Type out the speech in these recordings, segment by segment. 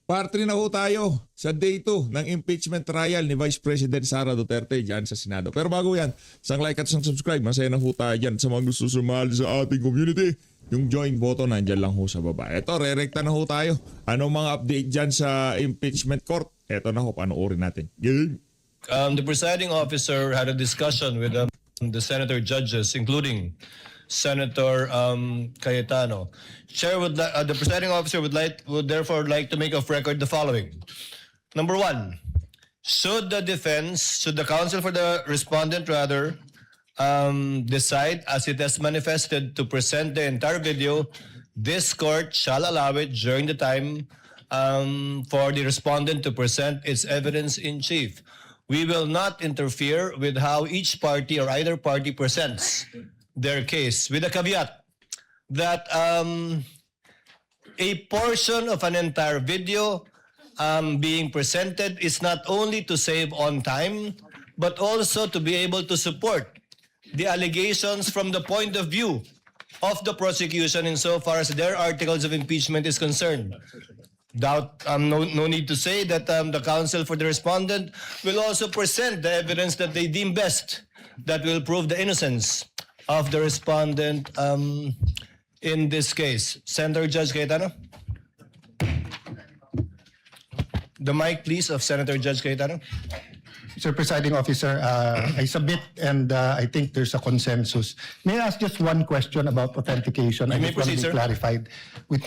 Part 3 na ho tayo sa day 2 ng impeachment trial ni Vice President Sara Duterte dyan sa Senado. Pero bago yan, isang like at isang subscribe. Masaya na ho tayo dyan sa mga gusto sumali sa ating community. Yung join button nandyan lang ho sa baba. Ito, re-recta na ho tayo. Anong mga update dyan sa impeachment court? Ito na ho, panoorin natin. Game! The presiding officer had a discussion with the senator judges, including Senator Cayetano. The presiding officer would therefore like to make of record the following. Number one, should the counsel for the respondent rather decide as it has manifested to present the entire video, this court shall allow it during the time for the respondent to present its evidence in chief. We will not interfere with how each party or either party presents their case, with a caveat that a portion of an entire video being presented is not only to save on time, but also to be able to support the allegations from the point of view of the prosecution insofar as their articles of impeachment is concerned. No need to say that the counsel for the respondent will also present the evidence that they deem best that will prove the innocence of the respondent in this case. Senator Judge Cayetano. The mic, please, of Senator Judge Cayetano. Mr. Presiding Officer, I submit and I think there's a consensus. May I ask just one question about authentication? You I may just want to proceed, be sir. clarified with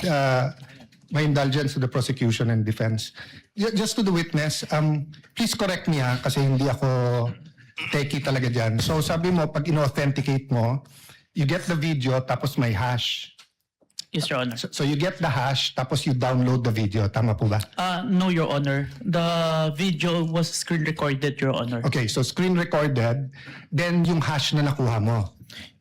my indulgence to the prosecution and defense. Just to the witness, please correct me kasi hindi ako techie talaga dyan. So sabi mo, pag in-authenticate mo, you get the video tapos may hash. Yes, Your Honor. So you get the hash tapos you download the video. Tama po ba? No, Your Honor. The video was screen recorded, Your Honor. Okay, so screen recorded, then yung hash na nakuha mo.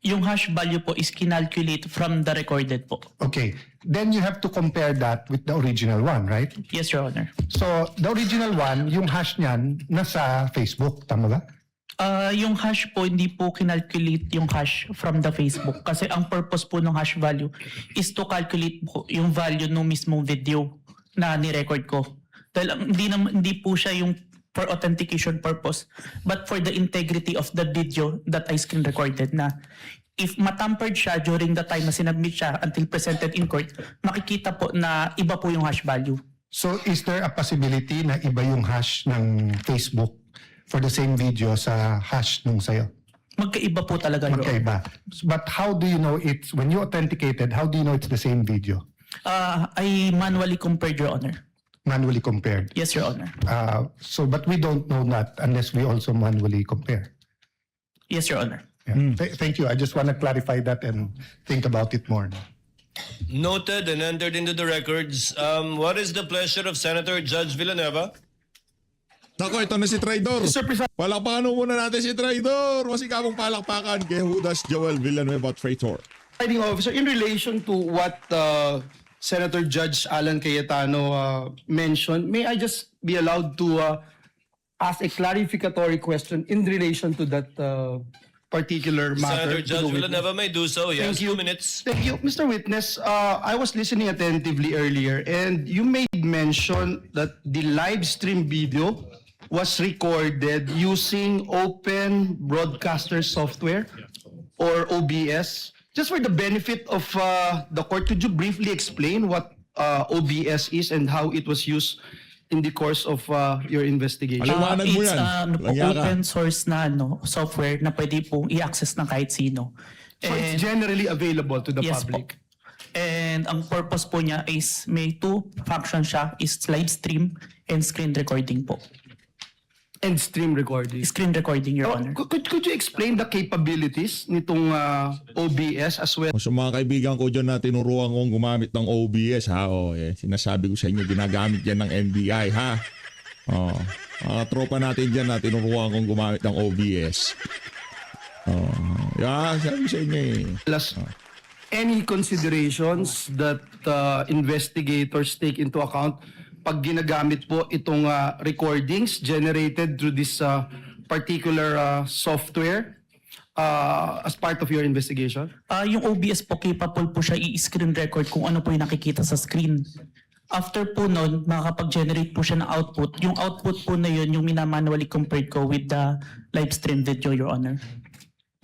Yung hash value po is kinalculate from the recorded po. Okay, then you have to compare that with the original one, right? Yes, Your Honor. So the original one, yung hash niyan, nasa Facebook. Tama ba? Yung hash po, hindi po kinalculate yung hash from the Facebook. Kasi ang purpose po ng hash value is to calculate po yung value ng mismong video na ni-record ko. Dahil hindi po siya yung for authentication purpose, but for the integrity of the video that I screen recorded na if matampered siya during the time na sinubmit siya until presented in court, makikita po na iba po yung hash value. So is there a possibility na iba yung hash ng Facebook for the same video sa hash nung sayo? Magkaiba po talaga yun. Magkaiba. But how do you know it's, when you authenticated, how do you know it's the same video? I manually compared, Your Honor. Manually compared. Yes, Your Honor. But we don't know that unless we also manually compare. Yes, Your Honor. Yeah. Thank you. I just want to clarify that and think about it more. Noted and entered into the records. What is the pleasure of Senator Judge Villanueva? Nako, ito na si Traidor. Palakpakan muna natin si Traidor. Masikapong palakpakan kay Judas Joel Villanueva Traitor. Presiding Officer, in relation to what Senator Judge Alan Cayetano mentioned, may I just be allowed to ask a clarificatory question in relation to that particular Senator matter? Judge Villanueva may do so. Yes, Thank you. 2 minutes. Thank you. Mr. Witness, I was listening attentively earlier and you made mention that the live stream video was recorded using Open Broadcaster Software or OBS. Just for the benefit of the court, could you briefly explain what OBS is and how it was used in the course of your investigation? Aliwanag mo It's yan. po, Langya ka. open source na software na pwede pong i-access ng kahit sino. So it's generally available to the Yes public. po. And ang purpose po niya is may two functions siya, is live stream and screen recording po. And stream recording. Screen recording, Your Honor. Could you explain the capabilities nitong OBS as well? So mga kaibigan ko dyan na tinuruan kong gumamit ng OBS ha. Sinasabi ko sa inyo, ginagamit yan ng NBI ha. Mga tropa natin dyan na tinuruan kong gumamit ng OBS. Sabi ko sa inyo eh. Plus, any considerations that investigators take into account pag ginagamit po itong recordings generated through this particular software as part of your investigation? Yung OBS po, capable po siya i-screen record kung ano po yung nakikita sa screen. After po nun, makakapag-generate po siya ng output. Yung output po na yun, yung minamanually compared ko with the live stream video, Your Honor.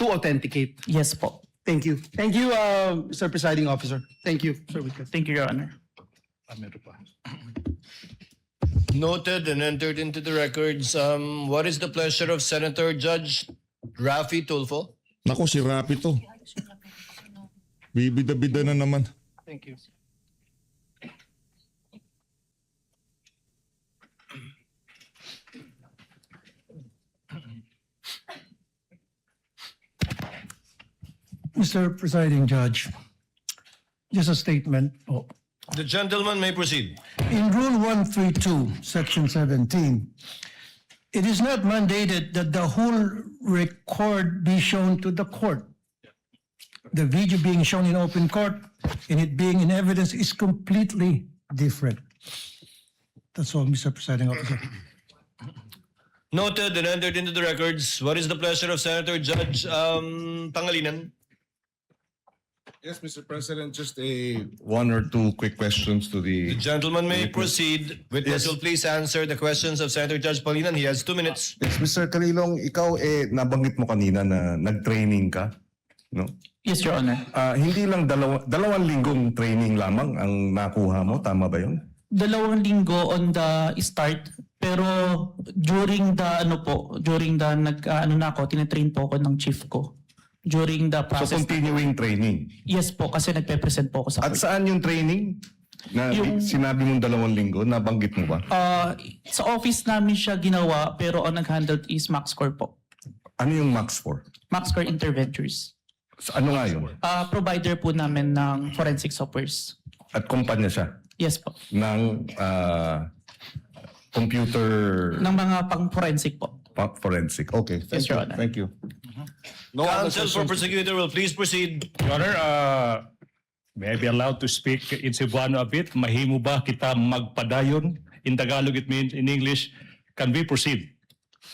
To authenticate. Yes po. Thank you. Thank you, Mr. Presiding Officer. Thank you, Sir Whitcomb. Thank you, Your Honor. Noted and entered into the records. What is the pleasure of Senator Judge Raffy Tulfo? Naku, si Rapi to. Bibida-bida na naman. Thank you. Mr. Presiding Judge, just a statement. Oh. The gentleman may proceed. In Rule 132, Section 17, it is not mandated that the whole record be shown to the court. The video being shown in open court and it being in evidence is completely different. That's all, Mr. Presiding Officer. Noted and entered into the records. What is the pleasure of Senator Judge Pangilinan? Yes, Mr. President, just one or two quick questions to The the... gentleman may proceed. Witness Yes. will please answer the questions of Senator Judge Pangilinan. He has 2 minutes. Yes, Mr. Kalilong, ikaw nabanggit mo kanina na nag-training ka, no? Yes, Your Honor. Hindi lang dalawang linggong training lamang ang nakuha mo, tama ba yun? 2 linggo on the start, pero during the tinitrain po ako ng chief ko. During the So process. continuing training. Yes po, kasi nagpe-present po ako sa At saan yung training? Na Yung- sinabi mong 2 linggo, nabanggit mo ba? Sa office namin siya ginawa, pero ang nag-handle is MaxCore po. Ano yung Max for? MaxCore Interventures. Ano nga yun? Provider po namin ng forensic softwares. At kumpanya siya Yes po. ng computer Ng mga pang-forensic po. forensic. Okay, Yes, Your Honor. Thank you. No other Counsel for questions? prosecutor will please proceed. Your Honor, may I be allowed to speak in Cebuano a bit? Mahimo ba kita magpadayon? In Tagalog it means, in English, can we proceed?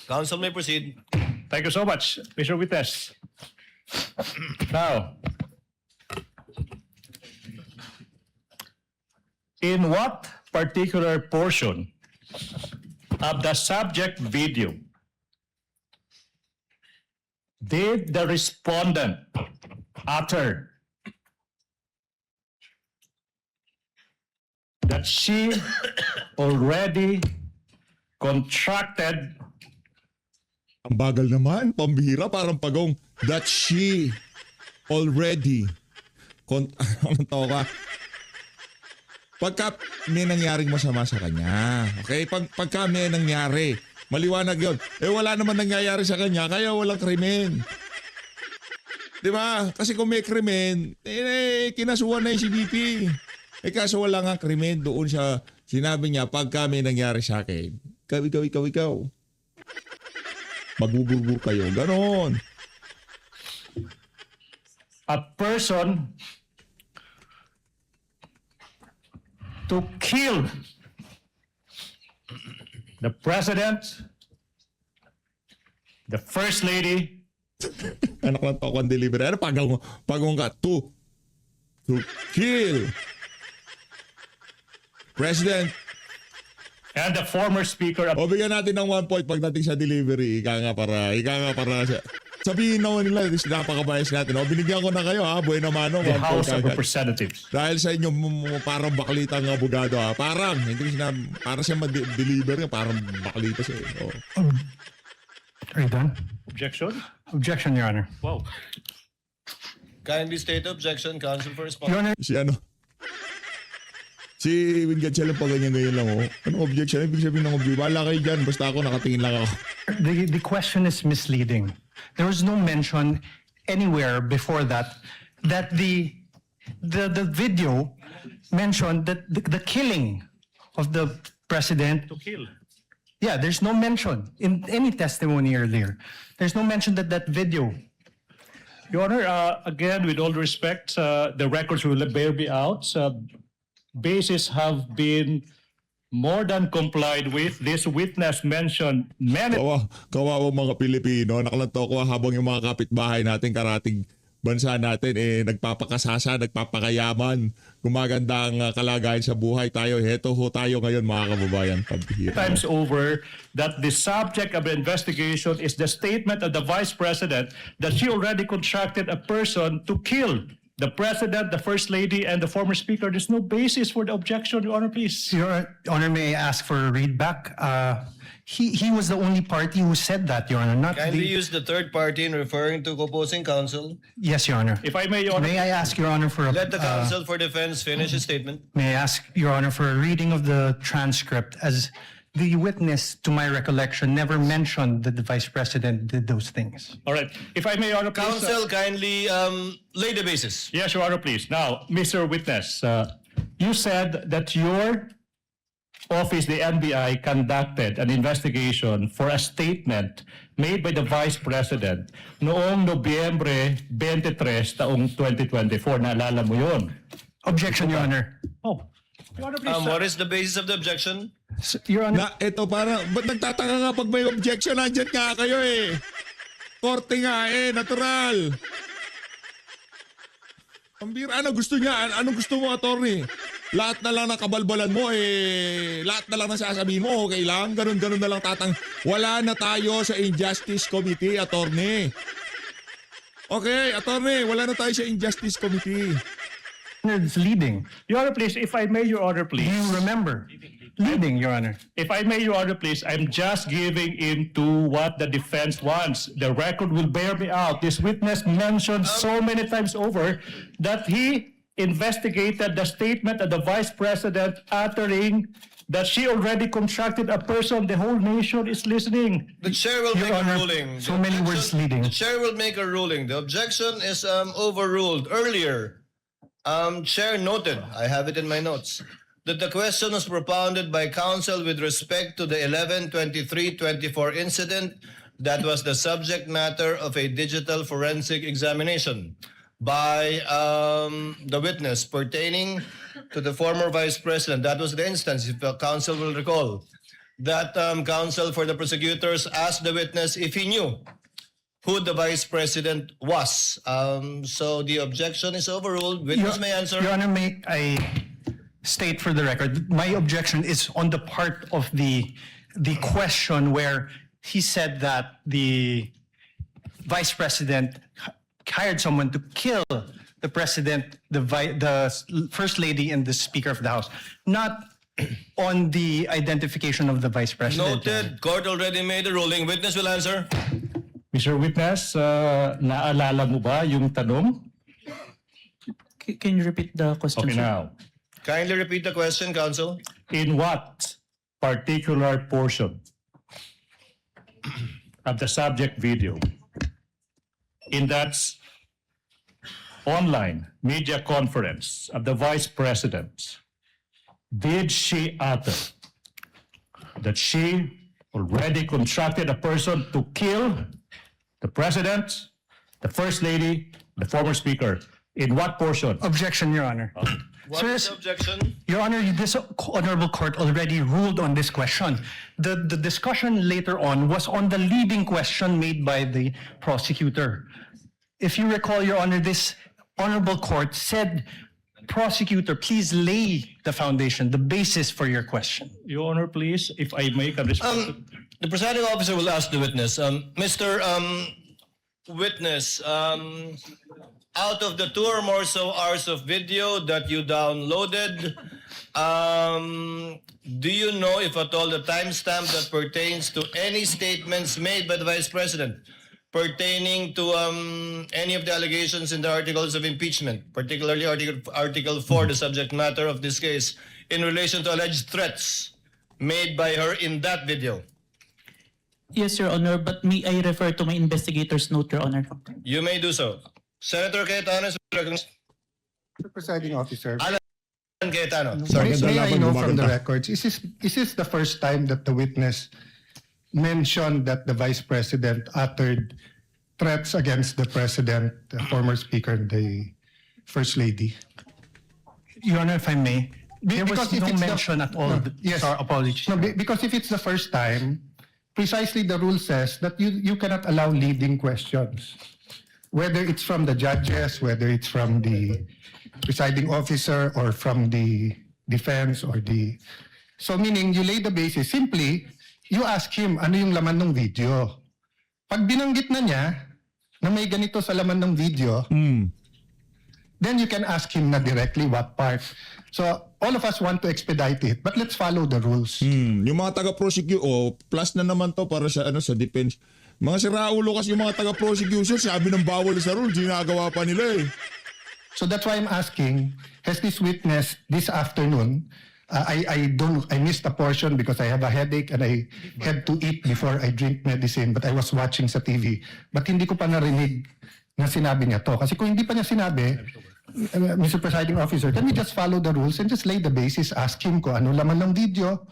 Counsel may proceed. Thank you so much, Mr. Witness. Now, in what particular portion of the subject video did the respondent utter that she already contracted Ang bagal naman, pambihira, parang pagong that she already anong tao ka? Pagka may nangyaring masama sa kanya, okay? Pagka may nangyari, maliwanag yun. Wala naman nangyayari sa kanya, kaya walang krimen. Di ba? Kasi kung may krimen, kinasuhan na yung CBP. Kaso wala nga krimen, doon siya, sinabi niya, pagka may nangyari sa akin, ikaw. Magbuburbur kayo. Ganon. a person to kill the president, the first lady, Anak ng toko ang delivery. Ano pagong ka? To kill President. and the former speaker of O bigyan natin ng 1 point pagdating sa delivery. Ika nga para sabihin naman nila, napakabayas natin. O binigyan ko na kayo ha, buhay naman. the House of Representatives. Dahil sa inyo, parang baklitang abogado ha. Parang, hindi ko sinabi, para siya ma-deliver niya, parang baklita siya. O. Are you done? Objection? Objection, Your Honor. Wow. Kindly state objection, counsel for response. Your Honor, Si Wingatchel pa ganyan-ganyan lang oh. Anong objection? Ibig sabihin ng objection. Bahala kayo dyan, basta ako nakatingin lang ako. The question is misleading. There was no mention anywhere before that the video mentioned that the killing of the president. To kill. Yeah, there's no mention in any testimony earlier. There's no mention that video. Your Honor, again, with all respect, the records will bear me out. Bases have been more than complied with. This witness mentioned many Kawawa mga Pilipino. Nakalanto ko habang yung mga kapitbahay natin karating bansa natin nagpapakasasa, nagpapakayaman, gumaganda ang kalagayan sa buhay tayo. Heto ho tayo ngayon mga kababayan. Pambihira. Times over that the subject of the investigation is the statement of the Vice President that she already contracted a person to kill the President, the First Lady, and the former Speaker. There's no basis for the objection, Your Honor, please. Your Honor, may I ask for a readback? He was the only party who said that, Your Honor, not Kindly the... use the third party in referring to opposing counsel. Yes, Your Honor. If I may, Your Honor. May I ask, Your Honor, for a... Let the counsel for defense finish his statement. May I ask, Your Honor, for a reading of the transcript, as the witness, to my recollection, never mentioned that the Vice President did those things. All right. If I may, Your Honor, please. Counsel, kindly lay the basis. Yes, Your Honor, please. Now, Mr. Witness, you said that your office, the NBI, conducted an investigation for a statement made by the Vice President noong Nobyembre 23, taong 2024. Naalala mo yun? Objection, Your Honor. Oh, Your Honor, please. What is the basis of the objection? Your Honor, Ito parang, ba't nagtataka nga pag may objection, nandyan nga kayo Korte nga natural. Pambira, ano gusto niya? Anong gusto mo, attorney? Lahat na lang ng kabalbalan mo, lahat na lang ng sasabihin mo, okay lang? Ganun na lang Wala na tayo sa Injustice Committee, attorney. Okay, attorney, wala na tayo sa Injustice Committee. it's leading. Your Honor, please, if I may, Your Honor, Do please. you remember? Leading, Your Honor. If I may, Your Honor, please, I'm just giving in to what the defense wants. The record will bear me out. This witness mentioned so many times over that he investigated the statement of the Vice President uttering that she already contracted a person. The whole nation is listening. The chair will Your make a Honor, ruling. so The many objection- words leading. The chair will make a ruling. The objection is overruled. Earlier, chair noted, I have it in my notes, that the question was propounded by counsel with respect to the 11/23/24 incident that was the subject matter of a digital forensic examination by the witness pertaining to the former Vice President. That was the instance, if the counsel will recall, that counsel for the prosecutors asked the witness if he knew who the Vice President was. So the objection is overruled. Witness may answer. Your Honor, may I state for the record, my objection is on the part of the question where he said that the Vice President hired someone to kill the President, the First Lady, and the Speaker of the House, not on the identification of the Vice President. Noted. Court already made a ruling. Witness will answer. Mr. Witness, naalala mo ba yung tanong? Can you repeat the question, Okay, sir? now. Kindly repeat the question, counsel. In what particular portion of the subject video in that online media conference of the Vice President did she utter that she already contracted a person to kill the President, the First Lady, the former Speaker? In what portion? Objection, Your Honor. What is the objection? Your Honor, this honorable court already ruled on this question. The discussion later on was on the leading question made by the prosecutor. If you recall, Your Honor, this honorable court said, prosecutor, please lay the foundation, the basis for your question. Your Honor, please, if I may, can respond. The presiding officer will ask the witness. Mr. Witness, out of the 2 or more so hours of video that you downloaded, do you know if at all the timestamp that pertains to any statements made by the Vice President pertaining to any of the allegations in the articles of impeachment, particularly Article 4, the subject matter of this case, in relation to alleged threats made by her in that video? Yes, Your Honor, but may I refer to my investigator's note, Your Honor? You may do so. Senator Cayetano is recognized. Mr. Presiding Officer, Alan Cayetano, sorry. may I know from the gumaganda. records, is this the first time that the witness mentioned that the Vice President uttered threats against the President, the former Speaker, and the First Lady? Your Honor, if I may, there was Because if no it's the- mention at all. Yes. Sorry, apologies. No, because if it's the first time, precisely the rule says that you cannot allow leading questions. whether it's from the judges, whether it's from the presiding officer, or from the defense, or the... So meaning, you lay the basis. Simply, you ask him, ano yung laman ng video? Pag binanggit na niya, na may ganito sa laman ng video, then you can ask him na directly what part. So, all of us want to expedite it, but let's follow the rules. Yung mga taga-prosecute, plus na naman to para sa sa defense. Mga siraulo kasi yung mga taga-prosecution, sabi ng bawal sa rules, ginagawa pa nila eh. So that's why I'm asking, has this witness this afternoon, I missed a portion because I have a headache and I had to eat before I drink medicine, but I was watching sa TV. But hindi ko pa narinig na sinabi niya to. Kasi kung hindi pa niya sinabi, Mr. Presiding Officer, can we just follow the rules and just lay the basis, ask him kung ano laman ng video,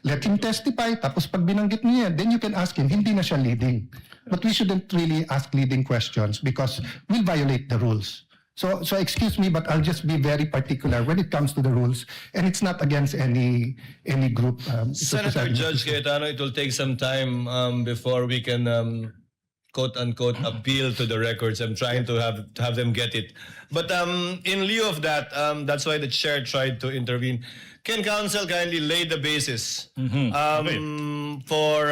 let him testify, tapos pag binanggit niya, then you can ask him, hindi na siya leading. But we shouldn't really ask leading questions because we'll violate the rules. So excuse me, but I'll just be very particular when it comes to the rules, and it's not against any group. Mr. Senator Presiding Judge Officer. Cayetano, it will take some time before we can quote-unquote appeal to the records. I'm trying to have them get it. But in lieu of that, that's why the chair tried to intervene. Can counsel kindly lay the basis for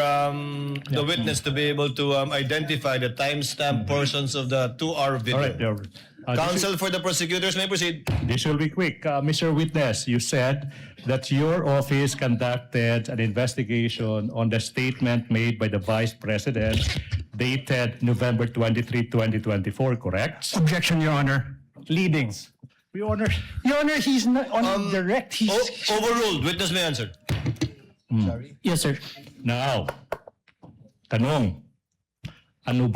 the witness to be able to identify the timestamp portions of the 2-hour video? All right, all right. Counsel for the prosecutors may proceed. This will be quick. Mr. Witness, you said that your office conducted an investigation on the statement made by the Vice President dated November 23, 2024, correct? Objection, Your Honor. Leading. Your Honor, Your Honor, he's not on direct. He's Overruled. Witness may answer. Yes, sir. now, tanong, ano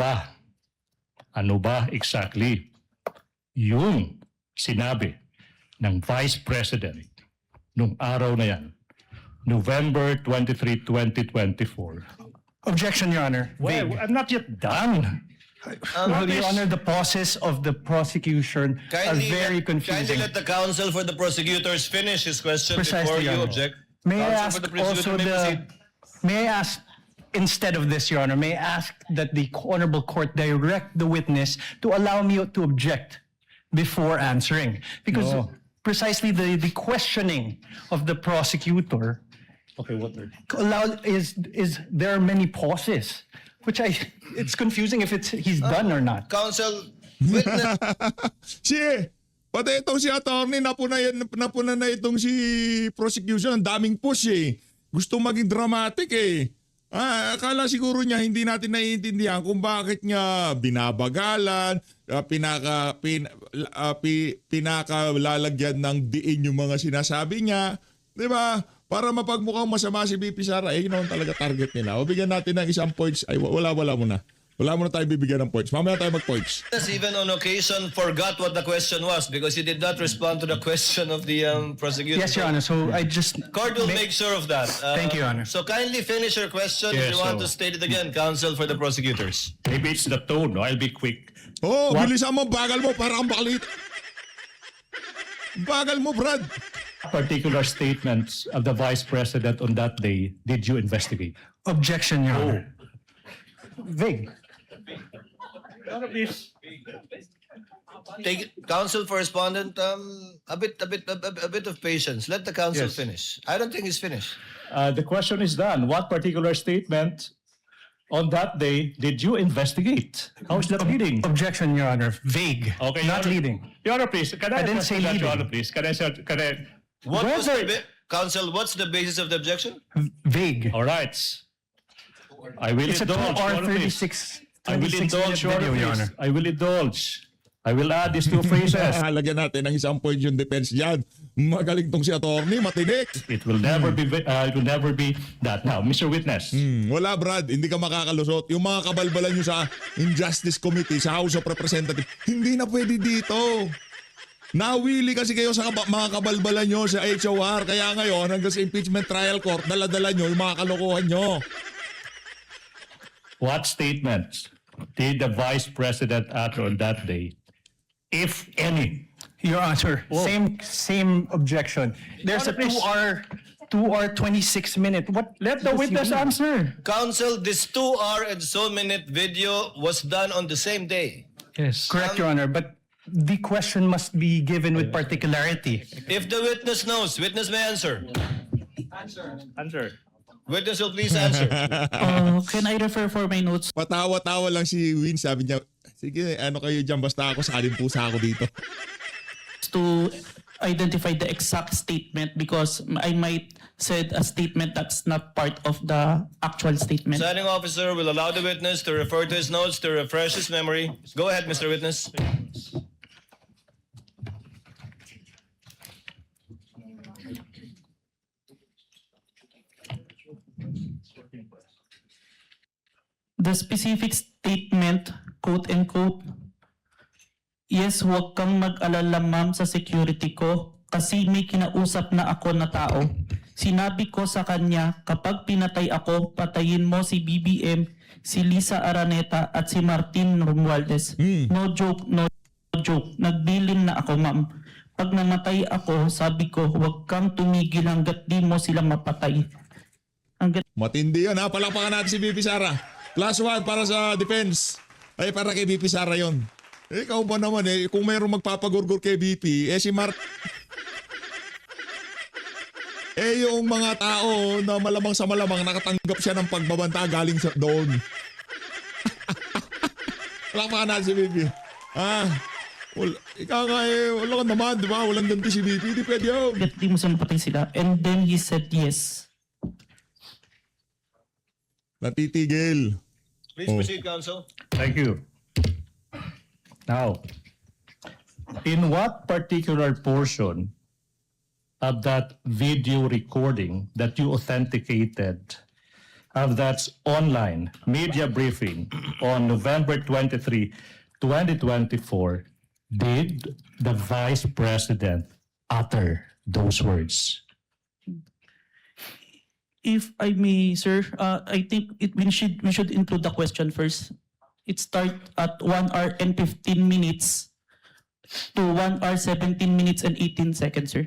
ba exactly yung sinabi ng Vice President nung araw na yan, November 23, 2024? Objection, Your Honor. Well, I'm not yet done. Well, Your Honor, the process of the prosecution are very Kindly confusing. let the counsel for the prosecutors finish his question Precisely, before Your you Honor. object. May I Counsel ask for the prosecutor also may proceed. may I ask, instead of this, Your Honor, may I ask that the Honorable Court direct the witness to allow me to object before answering? Because No. precisely the questioning of the prosecutor Okay, what? is there are many pauses, which it's confusing if he's done or not. Counsel, witness. Pati itong si attorney, napuna na itong si prosecution. Ang daming push eh. Gusto maging dramatic eh. Akala siguro niya hindi natin naiintindihan kung bakit niya binabagalan, pinakalalagyan ng diin yung mga sinasabi niya. Di ba? Para mapagmukhang masama si VP Sara, yun naman talaga target nila. O bigyan natin ng isang points. Ay, wala muna. Wala muna tayo bibigyan ng points. Mamaya tayo mag-points. Even on occasion forgot what the question was because he did not respond to the question of the prosecutor. Yes, Your Honor. So I just Court will make sure of that. Thank you, Your Honor. So kindly finish your question if Yes, you want so- to state it again, counsel for the prosecutors. Maybe it's the tone, no? I'll be quick. Oh, bilisan mo, bagal mo, para kang bakalit. Bagal mo, Brad. Particular statements of the Vice President on that day, did you investigate? objection, Your Honor. Vague. Take it, counsel for respondent. A bit of patience. Let the counsel Yes. finish. I don't think he's finished. The question is done. What particular statement on that day did you investigate? How is that leading? Objection, Your Honor. Vague. Okay, Not Your Honor. leading. Your Honor, please. Can I didn't address say that, leading. Your Honor, please? Can I? What was Whether- counsel? What's the basis of the objection? Vague. All right. I will It's a 2 indulge. hour Your Honor, please. 36 I will 26 indulge, Your minute Honor, video, Your please. Honor. I will indulge. I will add these two phrases. Lagyan natin ng isang point yung defense dyan. Magaling tong si attorney, matinik. It will never be. It will never be that. Now, Mr. Witness. Wala, Brad. Hindi ka makakalusot. Yung mga kabalbalan nyo sa Injustice Committee, sa House of Representatives, hindi na pwede dito. Nawili kasi kayo sa mga kabalbalan nyo sa HOR. Kaya ngayon, hanggang sa impeachment trial court, dala-dala nyo yung mga kalokohan nyo. What statements did the Vice President utter on that day, if any? Your Honor, same objection. There's a Honor, please. 2 hour 26 minute. What? Let the witness answer. Counsel, this 2 hour and so minute video was done on the same day. Yes. Correct, Your Honor, but the question must be given with particularity. If the witness knows, witness may answer. Answer. Witness will please answer. Can I refer for my notes Patawa-tawa lang si Win. Sabi niya, sige, ano kayo dyan, basta ako, salin pusa ako dito. to identify the exact statement because I might said a statement that's not part of the actual statement. Presiding officer will allow the witness to refer to his notes to refresh his memory. Go ahead, Mr. Witness. The specific statement, quote and quote, yes, huwag kang mag-alala ma'am sa security ko kasi may kinausap na ako na tao. Sinabi ko sa kanya, kapag pinatay ako, patayin mo si BBM, si Lisa Araneta at si Martin Romualdez. No joke, no joke. Nagbilin na ako ma'am. Pag namatay ako, sabi ko, huwag kang tumigil hanggat di mo sila mapatay. Matindi yun ha. Palakpakan natin si BP Sara. +1 para sa defense. Ay, para kay BP Sara yun. Eh, ikaw ba naman eh, kung mayroong magpapagurgur kay BP, eh si Mark... eh yung mga tao na malamang sa malamang nakatanggap siya ng pagbabanta galing sa doon. Palakpakan natin si BP. Ikaw nga eh, wala ka naman, di ba? Walang ganti si BP, di pwede yun. Hanggat di mo sila mapatay sila. And then he said yes. Natitigil. Please proceed, counsel. Thank you. Now, in what particular portion of that video recording that you authenticated of that online media briefing on November 23, 2024, did the Vice President utter those words? If I may, sir, I think we should include the question first. It start at 1 hour and 15 minutes to 1 hour 17 minutes and 18 seconds, sir.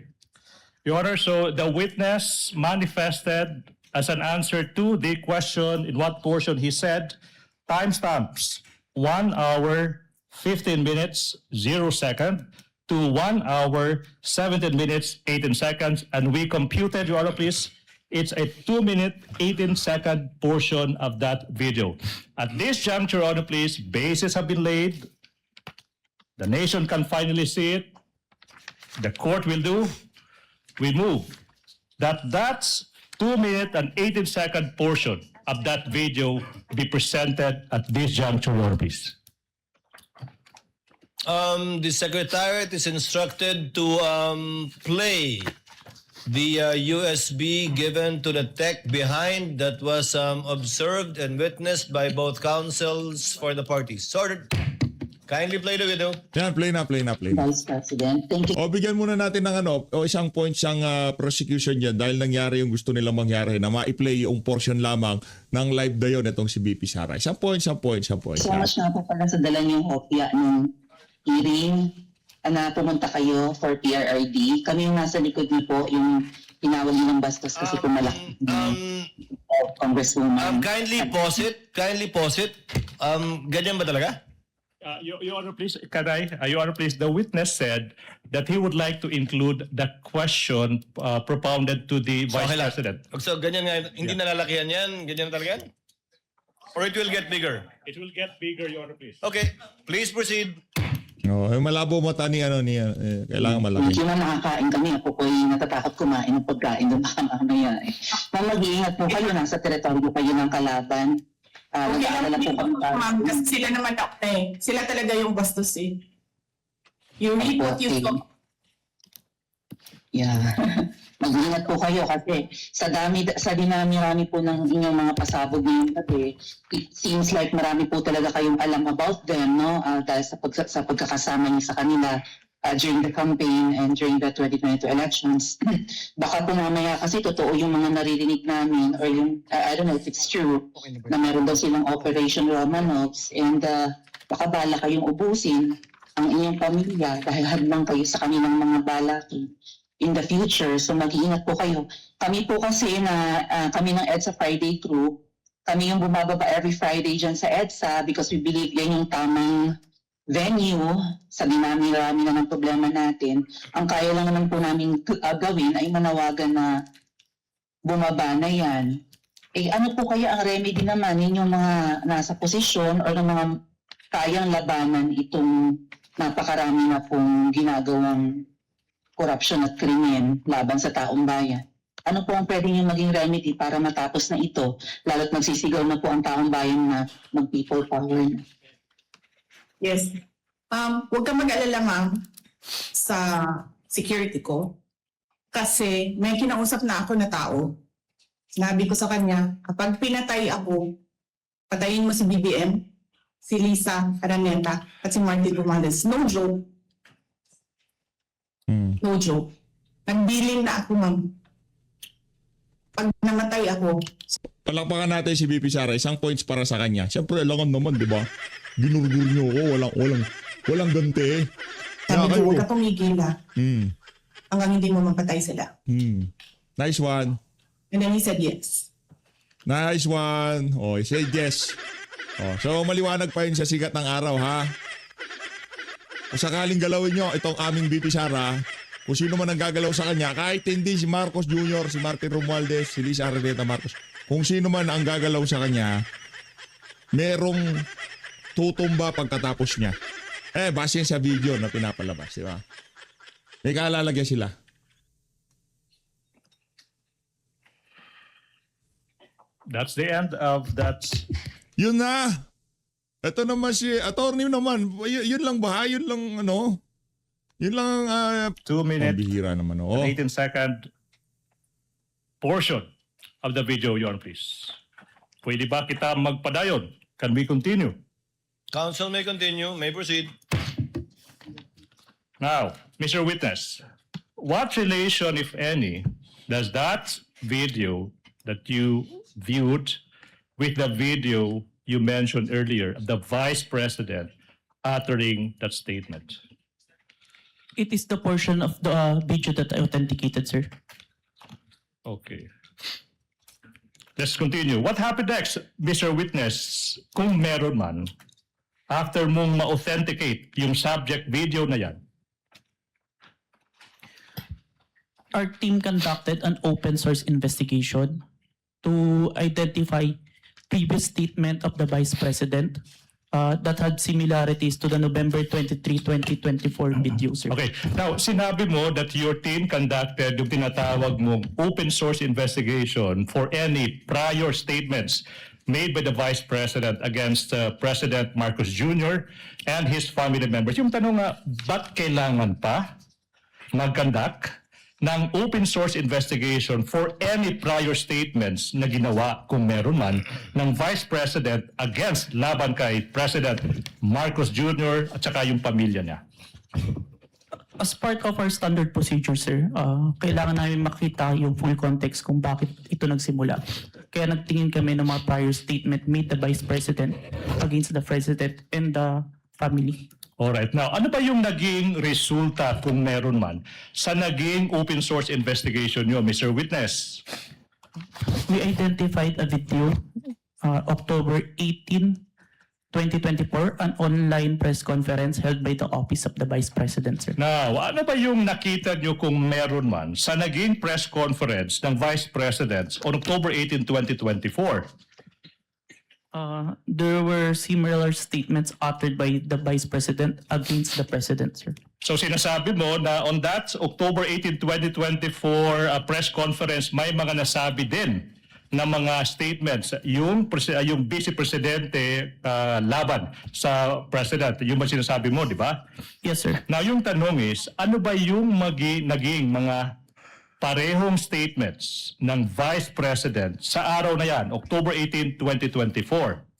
Your Honor, so the witness manifested as an answer to the question in what portion he said, timestamps 1 hour 15 minutes 0 second to 1 hour 17 minutes 18 seconds, and we computed, Your Honor, please, it's a 2-minute 18-second portion of that video. At this juncture, Your Honor, please, bases have been laid. The nation can finally see it. The court will do. We move that's 2-minute and 18-second portion of that video be presented at this juncture, Your Honor, please. The Secretariat is instructed to play the USB given to the tech behind that was observed and witnessed by both counsels for the parties. Sorted. Kindly play the video. Yan, play na. Vice President, thank you. O bigyan muna natin ng isang point siyang prosecution yan dahil nangyari yung gusto nilang mangyari na ma-play yung portion lamang ng live na yun itong si BP Sara. Isang point. So much nga po pala sa dala niyong hopya ng hearing na pumunta kayo for PRRD. Kami yung nasa likod niyo po, yung tinawag niyo ng bastos kasi po malaki. Congresswoman. Kindly pause it. Ganyan ba talaga? Your Honor, please, Your Honor, please, the witness said that he would like to include the question propounded to the Vice President. So ganyan nga, hindi nalalakihan yan? Ganyan talaga yan? Or it will get bigger? It will get bigger, Your Honor, please. Okay, please proceed. Malabo mata ni kailangan malaki. Yung nakakain kami, ako po'y natatakot kumain ng pagkain doon baka mamaya eh. Mag-iingat po kayo, nasa teritoryo kayo ng kalaban. Okay lang po ma'am, kasi sila naman sila talaga yung bastos eh. You read what you saw. Yeah. Mag-ingat po kayo kasi sa dinami-rami po ng inyong mga pasabog ngayong gabi, it seems like marami po talaga kayong alam about them, no? Dahil sa pagkakasama niyo sa kanila during the campaign and during the 2022 elections. Baka po mamaya kasi totoo yung mga naririnig namin or yung, I don't know if it's true, na meron daw silang Operation Romanovs and baka bala kayong ubusin ang inyong pamilya dahil hadlang kayo sa kanilang mga balaki in the future. So mag-iingat po kayo. Kami po kasi kami ng EDSA Friday crew, kami yung bumababa every Friday dyan sa EDSA because we believe yan yung tamang venue, sa dinami-rami na ng problema natin, ang kaya lang naman po namin gawin ay manawagan na bumaba na yan. Eh ano po kaya ang remedy naman ninyong mga nasa posisyon o ng mga kayang labanan itong napakarami na pong ginagawang korupsyon at krimen laban sa taong bayan? Ano po ang pwede niyong maging remedy para matapos na ito, lalo't nagsisigaw na po ang taong bayan na mag-people power na? Yes. Huwag kang mag-alala, ma'am, sa security ko. Kasi may kinausap na ako na tao. Sinabi ko sa kanya, kapag pinatay ako, patayin mo si BBM, si Lisa Araneta, at si Martin Romualdez. No joke. No joke. Nagbilin na ako, ma'am. Pag namatay ako, Palakpakan natin si VP Sara, isang points para sa kanya. Siyempre, alangan naman, di ba? Ginurgur niyo ako, walang ganti. sabi ko, huwag ka tumigil na hanggang hindi mo mapatay sila. Nice one. And then he said yes. Nice one. Oh, he said yes. Oh, so maliwanag pa yun sa sikat ng araw, ha? Kung sakaling galawin nyo itong aming VP Sara, kung sino man ang gagalaw sa kanya, kahit hindi si Marcos Jr., si Martin Romualdez, si Lisa Araneta Marcos, kung sino man ang gagalaw sa kanya, merong tutumba pagkatapos niya. Base yan sa video na pinapalabas, di ba? May kaalalagyan sila. That's the end of that. Yun na. Ito naman si attorney naman. Yun lang ba? Yun lang ano? Yun lang 2 minute, bihira naman. Oh. 18-second portion of the video, Your Honor, please. Pwede ba kita magpadayon? Can we continue? Counsel may continue, may proceed. Now, Mr. Witness, what relation, if any, does that video that you viewed with the video you mentioned earlier of the Vice President uttering that statement? It is the portion of the video that I authenticated, sir. Okay. Let's continue. What happened next, Mr. Witness, kung meron man, after mong ma-authenticate yung subject video na yan? Our team conducted an open source investigation to identify previous statement of the Vice President that had similarities to the November 23, 2024 video, sir. Okay. Now, sinabi mo that your team conducted yung tinatawag mong open source investigation for any prior statements made by the Vice President against President Marcos Jr. and his family members. Yung tanong nga, ba't kailangan pa mag-conduct ng open source investigation for any prior statements na ginawa, kung meron man, ng Vice President against laban kay President Marcos Jr. at saka yung pamilya niya? As part of our standard procedure, sir, kailangan namin makita yung full context kung bakit ito nagsimula. Kaya nagtingin kami ng mga prior statement made the Vice President against the President and the family. Alright. Now, ano ba yung naging resulta, kung meron man, sa naging open source investigation nyo, Mr. Witness? We identified a video, October 18, 2024, an online press conference held by the Office of the Vice President, sir. Now, ano ba yung nakita nyo, kung meron man, sa naging press conference ng Vice President on October 18, 2024? There were similar statements uttered by the Vice President against the President, sir. So sinasabi mo na on that October 18, 2024 press conference, may mga nasabi din na mga statements yung Vice Presidente laban sa President. Yung ba sinasabi mo, di ba? Yes, sir. Now, yung tanong is, ano ba yung naging mga parehong statements ng Vice President sa araw na yan, October 18, 2024?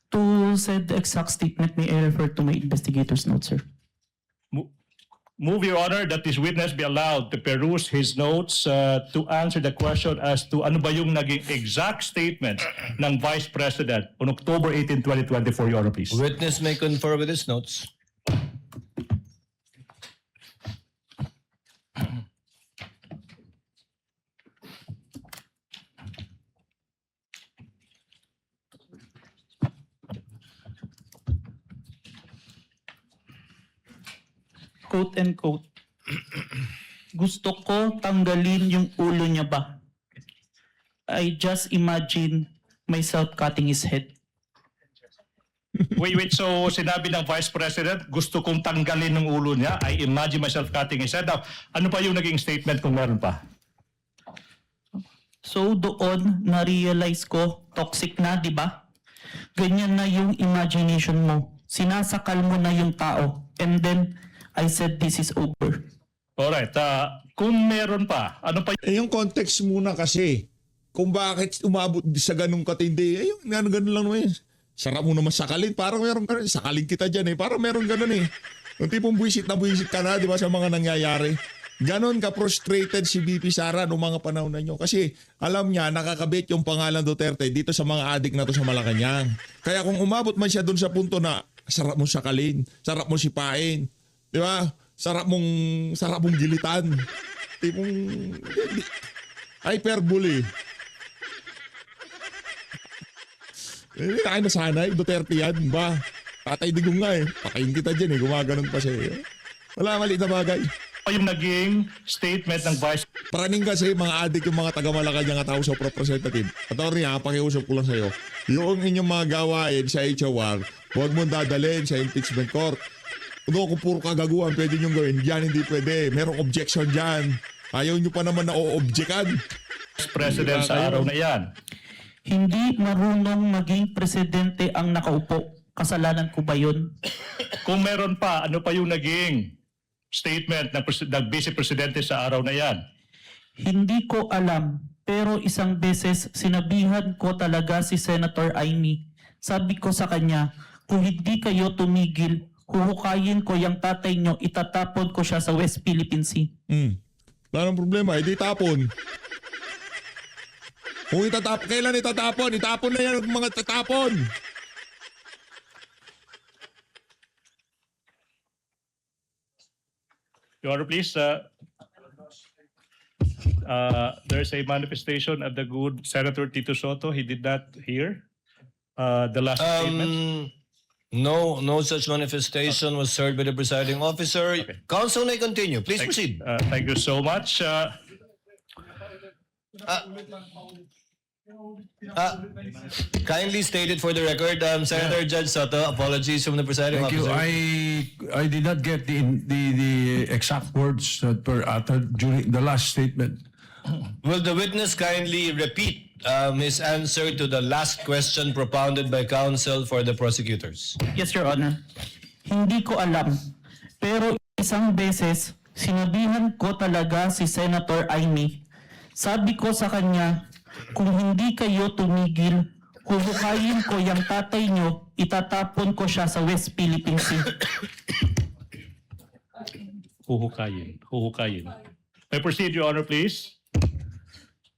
To said the exact statement, may I refer to my investigator's notes, sir? Move, Your Honor, that this witness be allowed to peruse his notes to answer the question as to ano ba yung naging exact statement ng Vice President on October 18, 2024, Your Honor, please. Witness may confer with his notes. quote and quote, gusto ko tanggalin yung ulo niya ba? I just imagine myself cutting his head. Wait, so sinabi ng Vice President, gusto kong tanggalin ng ulo niya. I imagine myself cutting his head. Now, ano pa yung naging statement kung meron pa? So doon na-realize ko, toxic na, di ba? Ganyan na yung imagination mo. Sinasakal mo na yung tao. And then, I said, this is over. Alright, kung meron pa, ano pa Yung context muna kasi, kung bakit umabot sa ganung katindi, yung ganun lang naman yun. Sarap mo naman sakalin, parang meron ka, sakalin kita dyan parang meron ganun Yung tipong buwisit na buwisit ka na, di ba, sa mga nangyayari. Ganon ka frustrated si VP Sara noong mga panahon na nyo. Kasi alam niya, nakakabit yung pangalan Duterte dito sa mga adik na to sa Malacanang. Kaya kung umabot man siya dun sa punto na sarap mong sakalin, sarap mong sipain, di ba? Sarap mong gilitan. Tipong hyperbole. Hindi na kayo nasanay, Duterte yan, ba? Tatay digong nga pakain kita dyan gumaganon pa siya Wala, mali na bagay. yung naging statement ng Vice Paraning kasi mga adik yung mga taga-Malacanang at House of Representative. Attorney pakiusap ko lang sa'yo. Yung inyong mga gawain sa HOR, huwag mong dadalhin sa impeachment court. Kung puro kagaguhan, pwede nyo gawin. Yan hindi pwede. Merong objection dyan. Ayaw nyo pa naman na o-objectan. President sa araw na yan. Hindi marunong maging presidente ang nakaupo. Kasalanan ko ba yun? Kung meron pa, ano pa yung naging statement ng Vice Presidente sa araw na yan? Hindi ko alam, pero isang beses sinabihan ko talaga si Senator Amy. Sabi ko sa kanya, kung hindi kayo tumigil, huhukayin ko yung tatay nyo, itatapon ko siya sa West Philippine Sea. Wala nang problema, hindi tapon. Kung kailan itatapon? Itapon na yan ang mga tatapon. Your Honor, please. There's a manifestation of the good Senator Tito Soto. He did not hear the last statement. No such manifestation was heard by the presiding officer. Counsel may continue. Please proceed. Thank you so much. Kindly stated for the record, Senator Judge Soto, apologies from the presiding Thank you. officer. I did not get the exact words that were uttered during the last statement. Will the witness kindly repeat his answer to the last question propounded by counsel for the prosecutors? Yes, Your Honor. Hindi ko alam, pero isang beses sinabihan ko talaga si Senator Amy. Sabi ko sa kanya, kung hindi kayo tumigil, huhukayin ko yung tatay nyo, itatapon ko siya sa West Philippine Sea. Huhukayin. May proceed, Your Honor, please.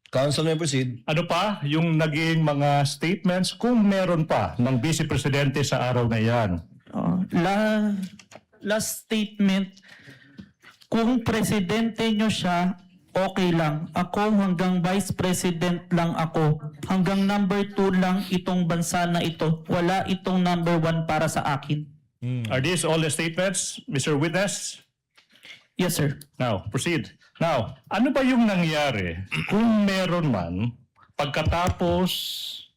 Counsel may proceed. Ano pa yung naging mga statements kung meron pa ng Vice Presidente sa araw na yan? Last statement, kung presidente nyo siya, okay lang. Ako hanggang vice president lang ako. Hanggang number 2 lang itong bansa na ito. Wala itong number 1 para sa akin. Are these all the statements, Mr. Witness? Yes, sir. Now, proceed. Now, ano ba yung nangyari kung meron man pagkatapos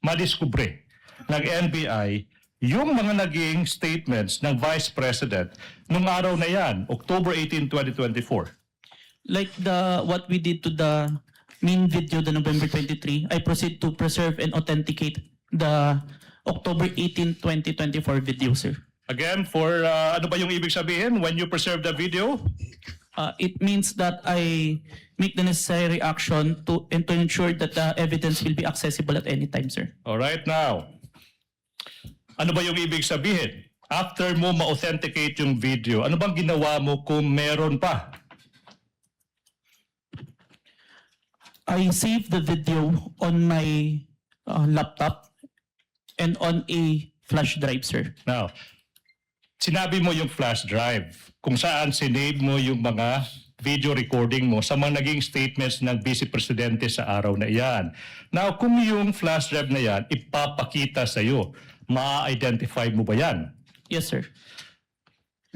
madiskubre ng NBI yung mga naging statements ng Vice President nung araw na yan, October 18, 2024? Like what we did to the main video, the November 23, I proceed to preserve and authenticate the October 18, 2024 video, sir. Again, for ano ba yung ibig sabihin when you preserve the video? It means that I make the necessary action to ensure that the evidence will be accessible at any time, sir. All right, now. Ano ba yung ibig sabihin? After mo ma-authenticate yung video, ano bang ginawa mo kung meron pa? I saved the video on my laptop and on a flash drive, sir. Now, sinabi mo yung flash drive kung saan sinave mo yung mga video recording mo sa mga naging statements ng Vice Presidente sa araw na iyan. Now, kung yung flash drive na yan ipapakita sa iyo, ma-identify mo ba yan? Yes, sir.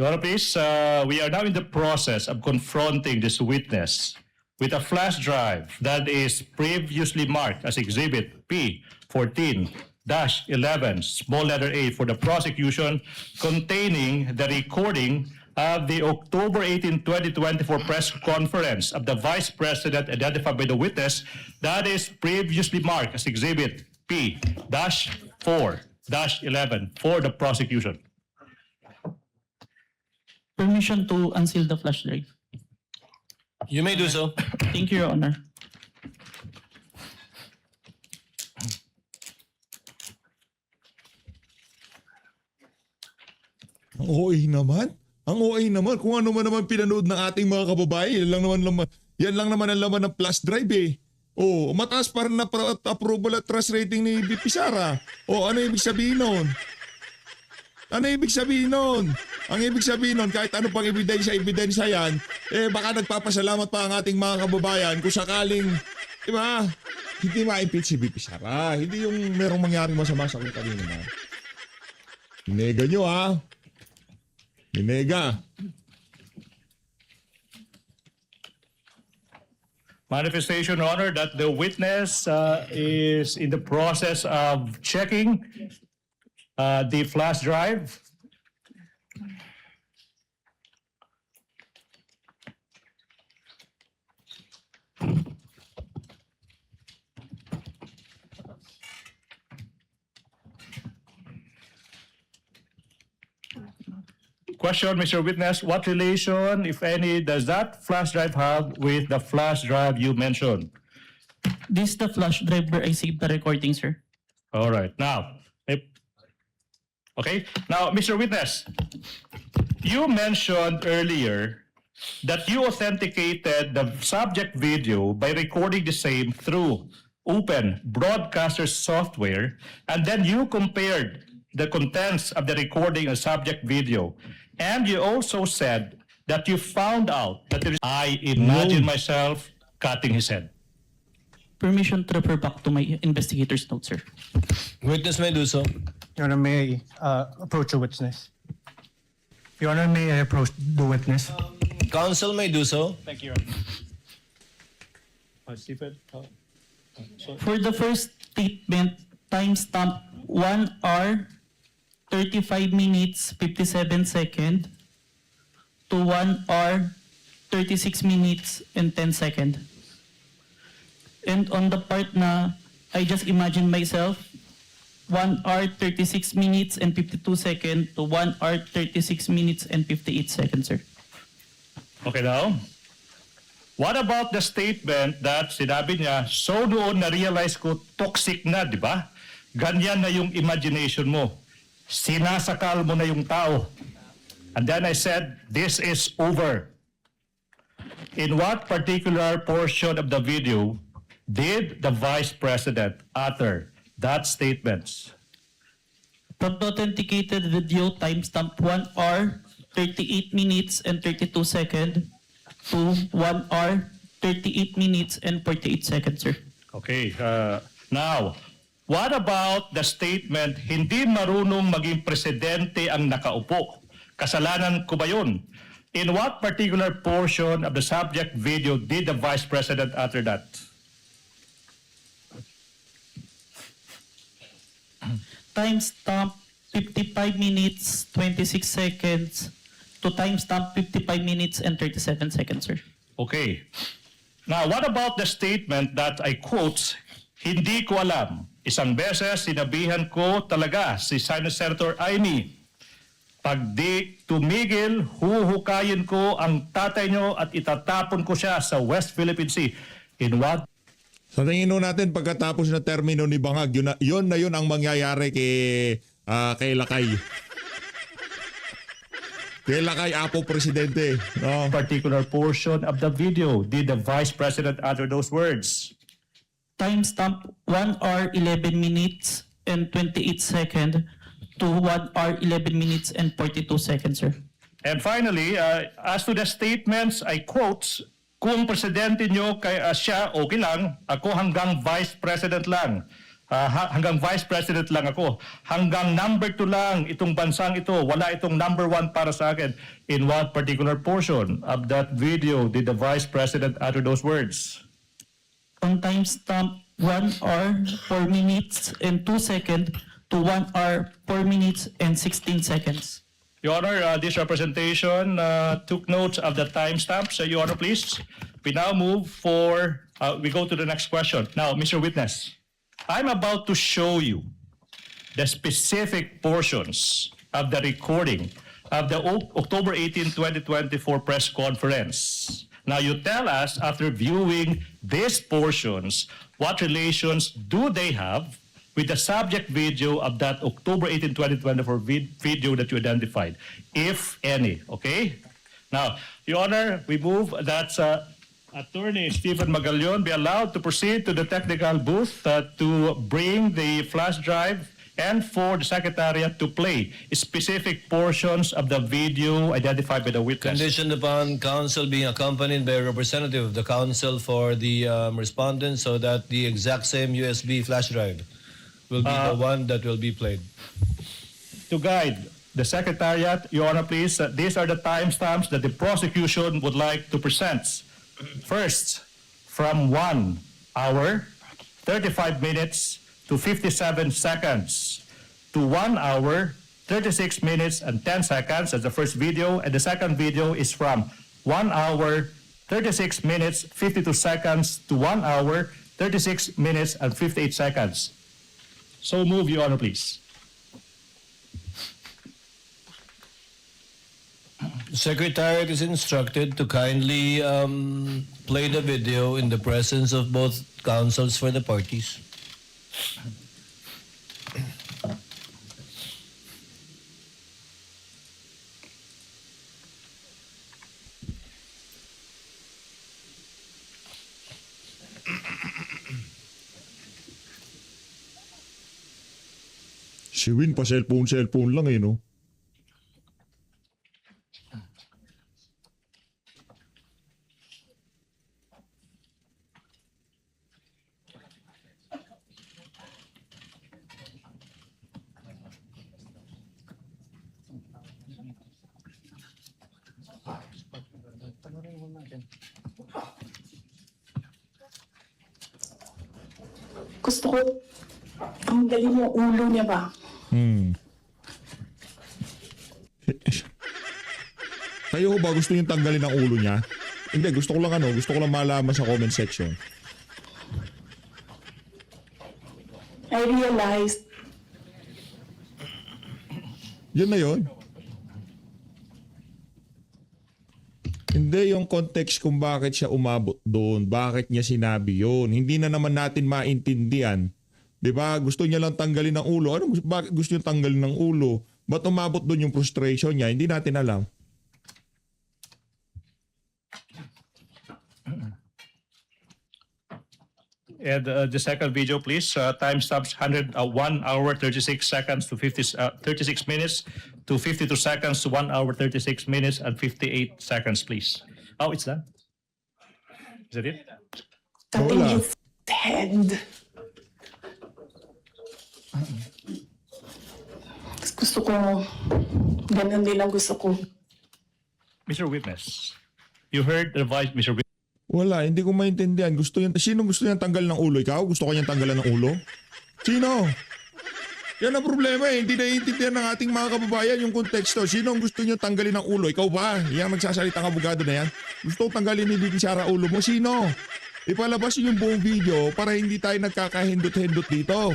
Your Honor, please, we are now in the process of confronting this witness with a flash drive that is previously marked as Exhibit P14-11, small letter A for the prosecution, containing the recording of the October 18, 2024 press conference of the Vice President identified by the witness that is previously marked as Exhibit P-4-11 for the prosecution. Permission to unseal the flash drive. You may do so. Thank you, Your Honor. Ang OA naman. Ang OA naman. Kung ano man naman pinanood ng ating mga kababayan, yan lang naman ang laman ng flash drive eh. Oh, mataas pa rin na approval at trust rating ni VP Sara. Oh, ano ibig sabihin nun? Ano ibig sabihin nun? Ang ibig sabihin nun, kahit ano pang ebidensya yan, baka nagpapasalamat pa ang ating mga kababayan kung sakaling, di ba, hindi ma-impeach si VP Sara. Hindi yung merong mangyaring masama sa kung kanino na. Hinega nyo ha. Hinega. Manifestation, Your Honor, that the witness is in the process of checking the flash drive. Question, Mr. Witness, what relation, if any, does that flash drive have with the flash drive you mentioned? This is the flash drive where I saved the recording, sir. All right. Now, okay. Now, Mr. Witness, you mentioned earlier that you authenticated the subject video by recording the same through open broadcaster software, and then you compared the contents of the recording and subject video. And you also said that you found out that there is, I imagine myself cutting his head. Permission to refer back to my investigator's notes, sir. Witness may do so. Your Honor, may I approach the witness? Your Honor, may I approach the witness? Counsel may do so. Thank you. Stephen? For the first statement, timestamp 1 hour, 35 minutes, 57 seconds to 1 hour, 36 minutes, and 10 seconds. And on the part na, I just imagine myself, 1 hour, 36 minutes, and 52 seconds to 1 hour, 36 minutes, and 58 seconds, sir. Okay now, what about the statement that sinabi niya, so doon na-realize ko toxic na, di ba? Ganyan na yung imagination mo. Sinasakal mo na yung tao. And then I said, this is over. In what particular portion of the video did the Vice President utter that statement? From the authenticated video, timestamp 1 hour, 38 minutes, and 32 seconds to 1 hour, 38 minutes, and 48 seconds, sir. Okay, now, what about the statement, hindi marunong maging presidente ang nakaupo? Kasalanan ko ba yun? In what particular portion of the subject video did the Vice President utter that? Timestamp 55 minutes, 26 seconds to timestamp 55 minutes and 37 seconds, sir. Okay. Now, what about the statement that I quote, hindi ko alam. Isang beses, sinabihan ko talaga si Senator Amy, pag di tumigil, huhukayin ko ang tatay nyo at itatapon ko siya sa West Philippine Sea. In what? Sa tingin natin, pagkatapos na termino ni Bangag, yun ang mangyayari kay Lakay. Kay Lakay, Apo Presidente. No? Particular portion of the video did the Vice President utter those words? Timestamp 1 hour, 11 minutes, and 28 seconds to 1 hour, 11 minutes, and 42 seconds, sir. And finally, as to the statements, I quote, kung presidente nyo kay siya, okay lang, ako hanggang vice president lang. hanggang Vice President lang ako. Hanggang number 2 lang itong bansang ito. Wala itong number 1 para sa akin. In what particular portion of that video did the Vice President utter those words? On timestamp 1 hour 4 minutes and 2 seconds to 1 hour 4 minutes and 16 seconds. Your Honor, this representation took notes of the timestamps. Your Honor, please. We now move we go to the next question. Now, Mr. Witness, I'm about to show you the specific portions of the recording of the October 18, 2024 press conference. Now, you tell us, after viewing these portions, what relations do they have with the subject video of that October 18, 2024 video that you identified, if any, okay? Now, Your Honor, we move that Attorney Stephen Magallanes be allowed to proceed to the technical booth to bring the flash drive and for the Secretariat to play specific portions of the video identified by the witness. Conditioned upon counsel being accompanied by a representative of the counsel for the respondent so that the exact same USB flash drive will be the one that will be played. To guide the Secretariat, Your Honor, please, these are the timestamps that the prosecution would like to present. First, from 1 hour, 35 minutes to 57 seconds to 1 hour, 36 minutes and 10 seconds. That's the first video. And the second video is from 1 hour, 36 minutes, 52 seconds to 1 hour, 36 minutes and 58 seconds. So move, Your Honor, please. Secretariat is instructed to kindly play the video in the presence of both counsels for the parties. Si Win pa cellphone lang eh, no? Gusto ko, ang galing yung ulo niya ba? Kayo ba gusto nyo tanggalin ang ulo niya? Hindi, gusto ko lang malaman sa comment section. I realized, Yun na yun. Hindi yung context kung bakit siya umabot doon, bakit niya sinabi yun. Hindi na naman natin maintindihan. 'Di ba? Gusto niya lang tanggalin ng ulo. Bakit gusto niya tanggalin ng ulo? Ba't umabot doon yung frustration niya? Hindi natin alam. And the second video, please. Timestamps 1 hour 36 seconds to 36 minutes to 52 seconds to 1 hour 36 minutes and 58 seconds, please. Oh, it's done. Is that it? cutting Wala. his head. Gusto ko, ganun din ang gusto ko. Mr. Witness, you heard the advice, Mr. Witness. Wala, hindi ko maintindihan. Sino gusto niyang tanggalin ng ulo? Ikaw? Gusto ko niyang tanggalan ng ulo? Sino? Yan ang problema eh. Hindi naiintindihan ng ating mga kababayan yung konteksto. Sino ang gusto niyo tanggalin ng ulo? Ikaw ba? Yan magsasalitang abogado na yan. Gusto ko tanggalin ni Bibi Sara ulo mo. Sino? Ipalabas yung buong video para hindi tayo nagkakahindot-hindot dito.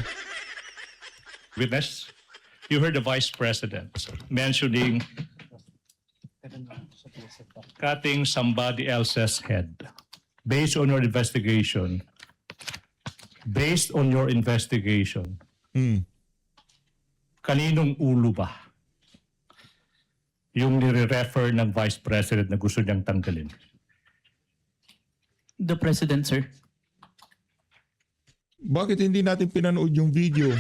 Witness, you heard the Vice President mentioning cutting somebody else's head. Based on your investigation, kaninong ulo ba yung nire-refer ng Vice President na gusto niyang tanggalin? The President, sir. Bakit hindi natin pinanood yung video?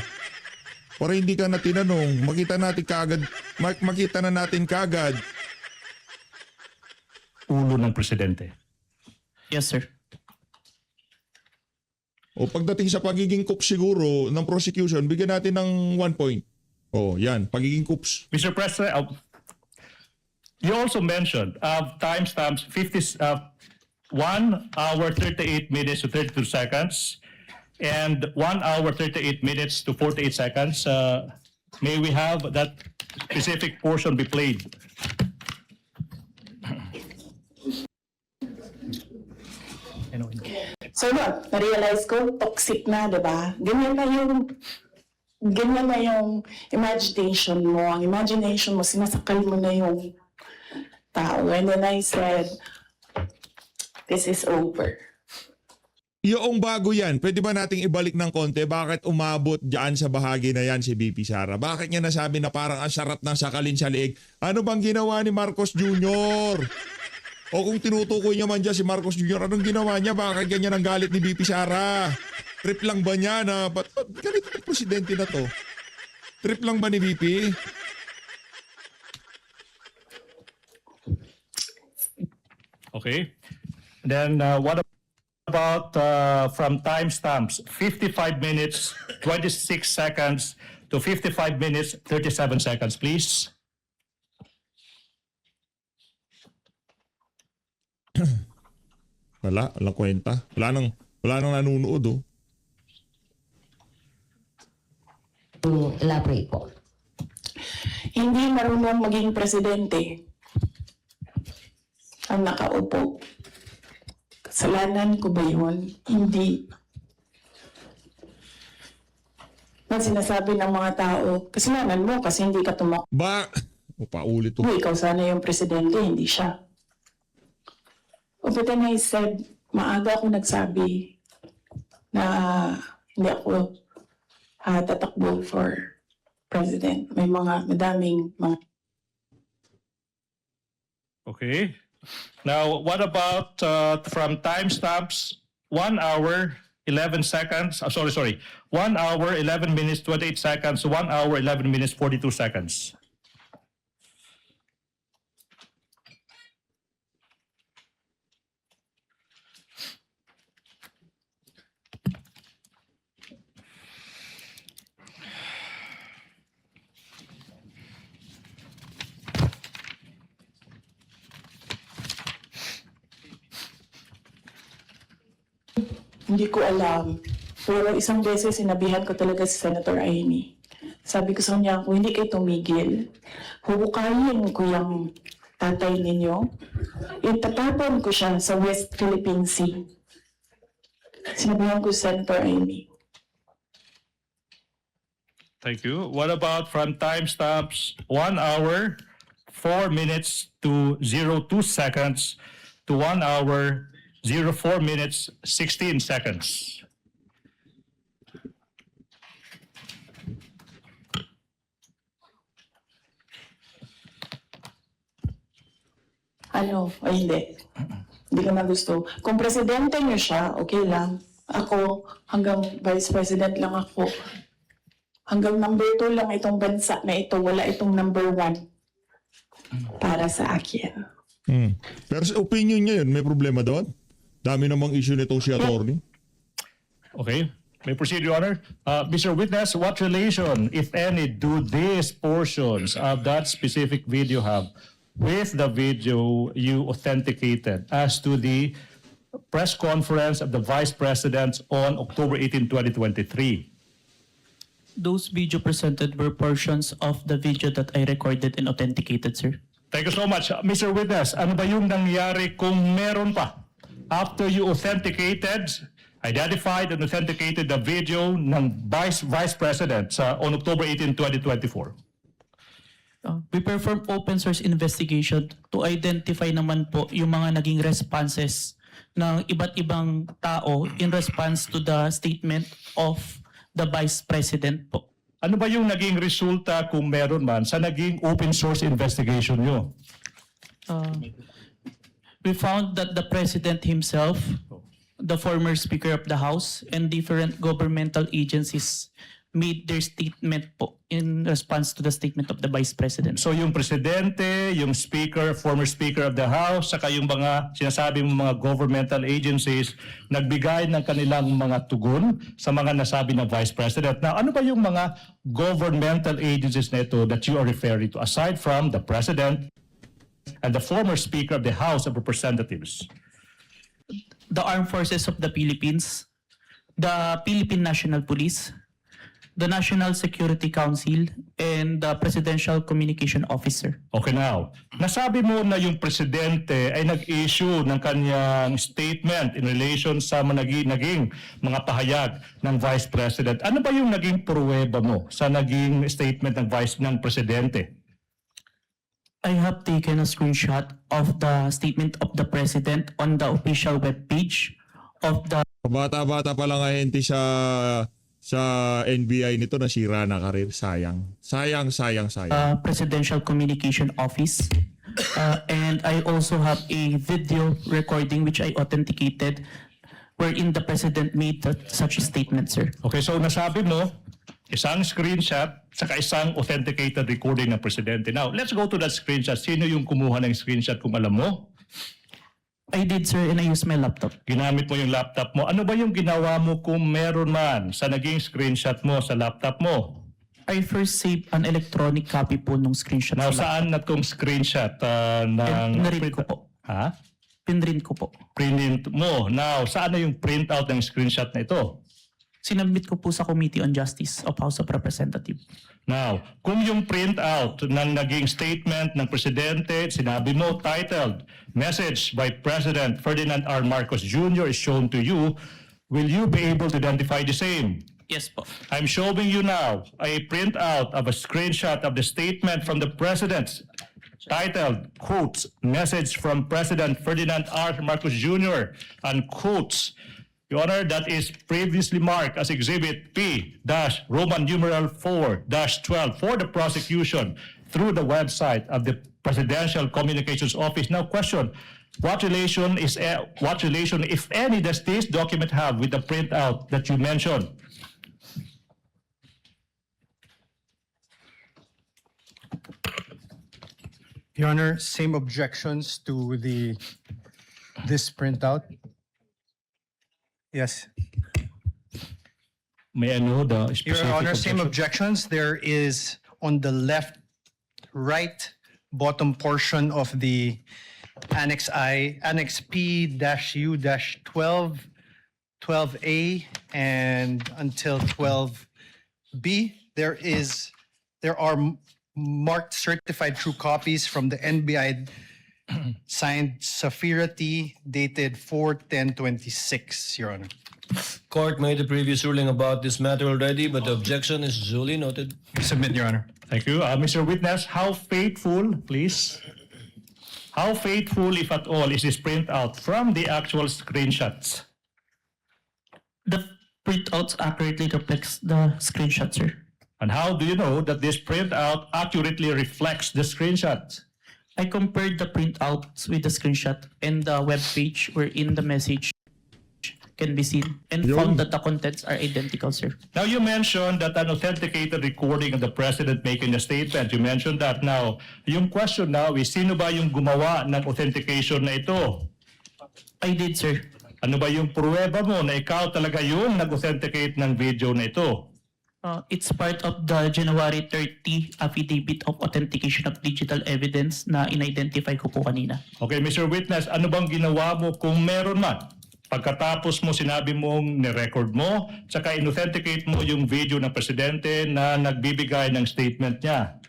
Para hindi ka na tinanong, makita na natin kagad. Ulo ng Presidente. Yes, sir. O pagdating sa pagiging coops siguro ng prosecution, bigyan natin ng 1 point. O yan, pagiging coops. Mr. President, you also mentioned timestamps 1 hour 38 minutes to 32 seconds and 1 hour 38 minutes to 48 seconds. May we have that specific portion be played? So look, na-realize ko, toxic na, di ba? Ganyan na yung imagination mo. Ang imagination mo, sinasakal mo na yung tao. And then I said, this is over. Yung bago yan, pwede ba nating ibalik ng konti? Bakit umabot dyan sa bahagi na yan si BP Sara? Bakit niya nasabi na parang ang sarap ng sakalin sa leeg? Ano bang ginawa ni Marcos Jr.? O kung tinutukoy niya man dyan si Marcos Jr., anong ginawa niya? Bakit ganyan ang galit ni BP Sara? Trip lang ba niya na, ba't ganito ang presidente na to? Trip lang ba ni BP? Okay. Then what about from timestamps 55 minutes 26 seconds to 55 minutes 37 seconds, please? Walang kwenta. Wala nang nanunood oh. Elaborate po. Hindi marunong maging presidente ang nakaupo. Kasalanan ko ba yun? Hindi. Ang sinasabi ng mga tao, kasalanan mo kasi hindi ka tumakbo. Paulit to. Ikaw sana yung presidente, hindi siya. But then I said, maaga ako nagsabi na hindi ako tatakbo for president. May madaming mga... Okay. Now, what about from timestamps 1 hour 11 seconds? 1 hour 11 minutes 28 seconds to 1 hour 11 minutes 42 seconds. Hindi ko alam. Pero isang beses sinabihan ko talaga si Senator Amy. Sabi ko sa kanya, kung hindi kayo tumigil, huhukayin ko yung tatay ninyo. Itatapon ko siya sa West Philippine Sea. Sinabihan ko si Senator Amy. Thank you. What about from timestamps 1 hour 4 minutes to 02 seconds to 1 hour 04 minutes 16 seconds? Hindi. Hindi ko na gusto. Kung presidente niyo siya, okay lang. Ako, hanggang vice president lang ako. Hanggang number 2 lang itong bansa na ito. Wala itong number 1 para sa akin. Pero sa opinion niya yun, may problema doon? Dami namang issue nitong si attorney. Okay. May proceed, Your Honor. Mr. Witness, what relation, if any, do these portions of that specific video have with the video you authenticated as to the press conference of the Vice President on October 18, 2023? Those video presented were portions of the video that I recorded and authenticated, sir. Thank you so much. Mr. Witness, ano ba yung nangyari kung meron pa? After you authenticated, identified and authenticated the video ng Vice President on October 18, 2024? We perform open source investigation to identify naman po yung mga naging responses ng iba't ibang tao in response to the statement of the Vice President po. Ano ba yung naging resulta kung meron man sa naging open source investigation nyo? We found that the President himself, the former Speaker of the House, and different governmental agencies made their statement po in response to the statement of the Vice President. So yung presidente, yung speaker, former speaker of the House, saka yung mga sinasabing mga governmental agencies nagbigay ng kanilang mga tugon sa mga nasabi ng Vice President. Now, ano ba yung mga governmental agencies na ito that you are referring to aside from the President and the former speaker of the House of Representatives? The Armed Forces of the Philippines, the Philippine National Police, the National Security Council, and the Presidential Communication Officer. Okay, now, nasabi mo na yung presidente ay nag-issue ng kanyang statement in relation sa naging mga pahayag ng Vice President. Ano ba yung naging pruweba mo sa naging statement ng presidente? I have taken a screenshot of the statement of the President on the official webpage of the Bata-bata pa lang ahente sa NBI nito, nasira na karir. Sayang. Sayang. Presidential Communication Office. And I also have a video recording which I authenticated wherein the President made such a statement, sir. Okay, so nasabi mo, isang screenshot saka isang authenticated recording ng presidente. Now, let's go to that screenshot. Sino yung kumuha ng screenshot kung alam mo? I did, sir, and I used my laptop. Ginamit mo yung laptop mo. Ano ba yung ginawa mo kung meron man sa naging screenshot mo sa laptop mo? I first saved an electronic copy po nung screenshot. Now, sa saan na itong screenshot Pinrint ko po. Ha? Pinrint ko po. Print mo. Now, saan na yung printout ng screenshot na ito? Sinabit ko po sa Committee on Justice of House of Representatives. Now, kung yung printout ng naging statement ng presidente, sinabi mo, titled, Message by President Ferdinand R. Marcos Jr. is shown to you, will you be able to identify the same? Yes po. I'm showing you now a printout of a screenshot of the statement from the President titled, quotes, Message from President Ferdinand R. Marcos Jr. and quotes, Your Honor, that is previously marked as Exhibit P-Roman numeral 4-12 for the prosecution through the website of the Presidential Communications Office. Now, question: what relation, if any, does this document have with the printout that you mentioned? Your Honor, same objections to this printout. Yes. May I know the Your specific Honor, same objection? objections. There is on the right bottom portion of the Annex I, Annex P-U-12, 12A, and until 12B, there are marked certified true copies from the NBI signed Safira T, dated 4/10/26, Your Honor. Court made a previous ruling about this matter already, but the objection is duly noted. Submit, Your Honor. Thank you. Mr. Witness, how faithful, please? How faithful, if at all, is this printout from the actual screenshots? The printouts accurately reflects the screenshot, sir. And how do you know that this printout accurately reflects the screenshots? I compared the printouts with the screenshot and the web page wherein the message can be seen and found that the contents are identical, sir. Now, you mentioned that an authenticated recording of the President making a statement. You mentioned that. Now, yung question now is, sino ba yung gumawa ng authentication na ito? I did, sir. Ano ba yung pruweba mo na ikaw talaga yung nag-authenticate ng video na ito? It's part of the January 30 Affidavit of Authentication of Digital Evidence na in-identify ko po kanina. Okay, Mr. Witness, ano bang ginawa mo kung meron man? Pagkatapos mo sinabi mong ni-record mo, saka in-authenticate mo yung video ng presidente na nagbibigay ng statement niya.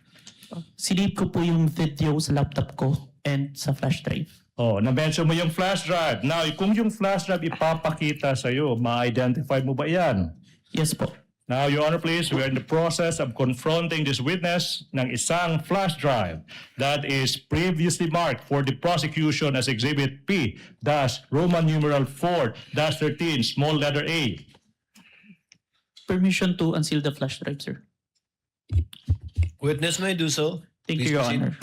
Sinave ko po yung video sa laptop ko and sa flash drive. Oh, na-mention mo yung flash drive. Now, kung yung flash drive ipapakita sa'yo, ma-identify mo ba yan? Yes po. Now, Your Honor, please, we are in the process of confronting this witness ng isang flash drive that is previously marked for the prosecution as Exhibit P-Roman numeral 4-13, small letter A. Permission to unseal the flash drive, sir. Witness may do so. Thank Please you, Your proceed. Honor.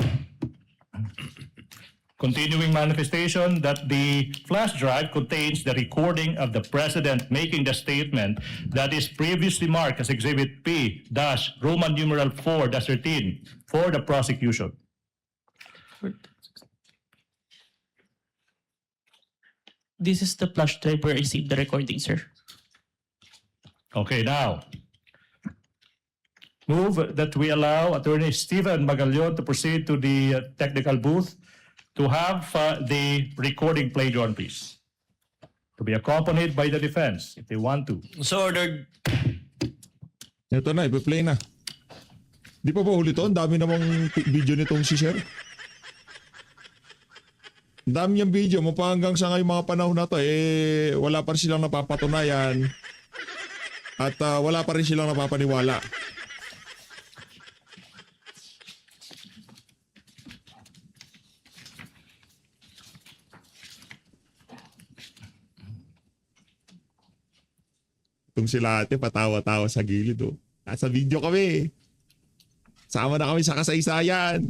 Continuing manifestation that the flash drive contains the recording of the president making the statement that is previously marked as Exhibit P-Roman numeral 4-13 for the prosecution. This is the flash drive where I received the recording, sir. Okay, now, move that we allow Attorney Stephen Magallon to proceed to the technical booth to have the recording played on, please. To be accompanied by the defense, if they want to. So ordered. Ito na, ipi-play na. Di pa ba huli to? Ang dami namang video nitong si Sir. Ang dami niyang video mo pa hanggang sa ngayong mga panahon na to, wala pa rin silang napapatunayan at wala pa rin silang napapaniwala. Itong sila ate, patawa-tawa sa gilid. Oh. Nasa video kami. Sama na kami sa kasaysayan.